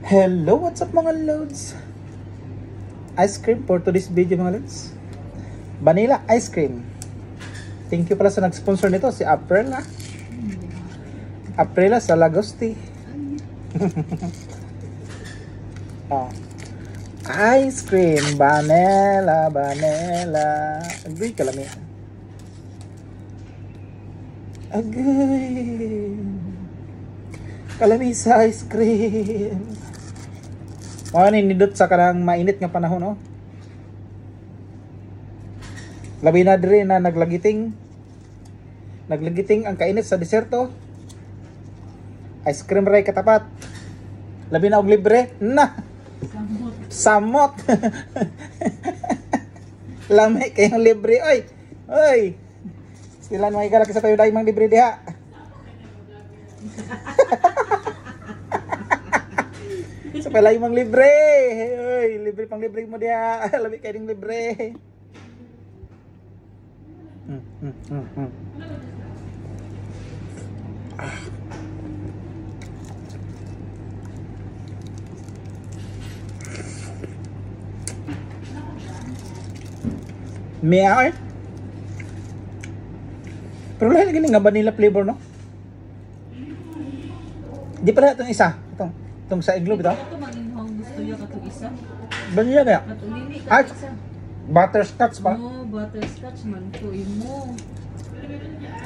Hello, what's up mga loads? Ice cream for today's video mga loads. Vanilla ice cream. Thank you pala sa nag-sponsor nito, si Aprila. Aprila Salagosti. Oh. Ice cream, vanilla, vanilla. Agoy, kalami. Agoy. Kalami sa ice cream. Nindot sa kanang mainit nga panahon, no? Labi na diri na naglagiting ang kainit sa deserto. Ice cream ray katapat. Labi na og libre na. Samot. Lami kayong libre, oy. Oy. Sila may galak sa tayo dai mang libre diha. Sa palay mang libre. Oy, libre pang libre mo diha. Labi kay ding libre. Meow. Pero lahat gini nga vanilla flavor, no? Di pala itong isa. Itong sa iglo bitaw. Ito maginhong gusto niya katong isa. Vanilla kaya? Katulili Ay, ka isa. butterscotch pa. No, butterscotch man to imo.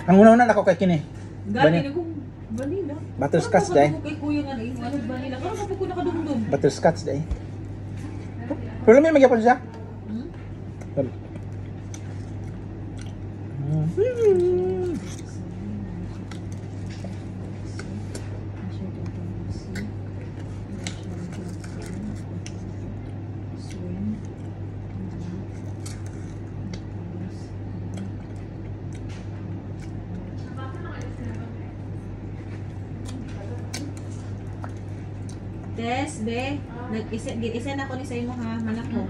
Ang una-una ako kay kini. Gani kung vanilla. Butterscotch dai. Ano kay kuya nga na imo ano vanilla. Kano sa ko nakadumdum. Butterscotch dai. Pero lamay magyapon siya. Des, be, nag-isa na ako ni sa imo ha, manak mo.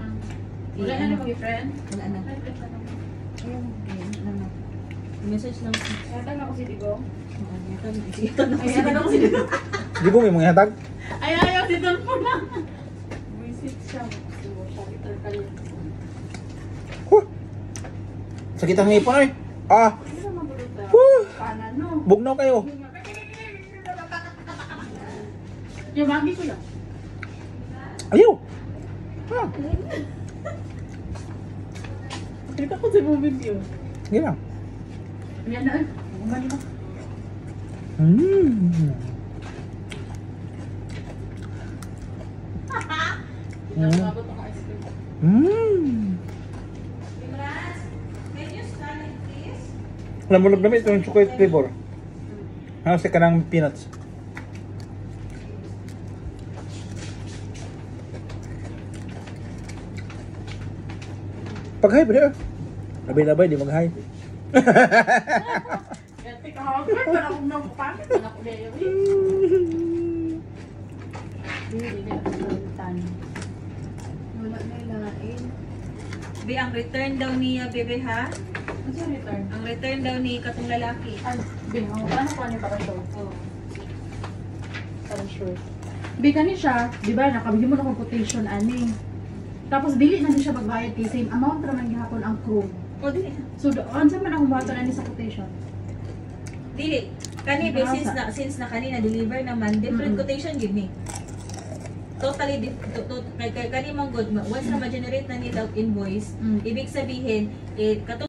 Wala na naman yung friend? Wala na. Ayun, ano. Message lang. Yatag ako si Digo. Ayun ako si Digo. Di mo may mga hatag? Ay, ayaw si Dolfo na. Visit siya. Siya, gitar ka rin. Sakit ang ngipon ay. Ah, Ano naman bulot na? Woo! Panan, no? bugnaw kayo. Yung mami ko yan. Ayaw. Ah, Kita ko sa moment yun. sige lang. Yan na. Umani mo. Pinapabot ako ice cream. Lamulog namin ito yung chocolate flavor. Ano sa kanang peanuts. Pag-hi, bro. Labay-labay, di mag-hi. Kaya kahapon, para akong nagpapakit. Para ako dahil. Hindi na nakalimutan. Wala na lain. Be, ang return daw niya, bebe ha? Ano siya return? Ang return daw ni katong lalaki. Ay, Bing, paano ko ano para show? Oh. Para sure. Bing, kani siya, di ba, nakabigyan mo na kong quotation, ani. Tapos, dili na din siya magbayad kay same amount naman gihapon ang crew. O, dili. So, doon sa man akong bato na ni sa quotation. Dili. Kani, be, since na kanina deliver naman, different quotation, give me. Totally kay kani mong good once na ma-generate na nila og invoice, ibig sabihin katong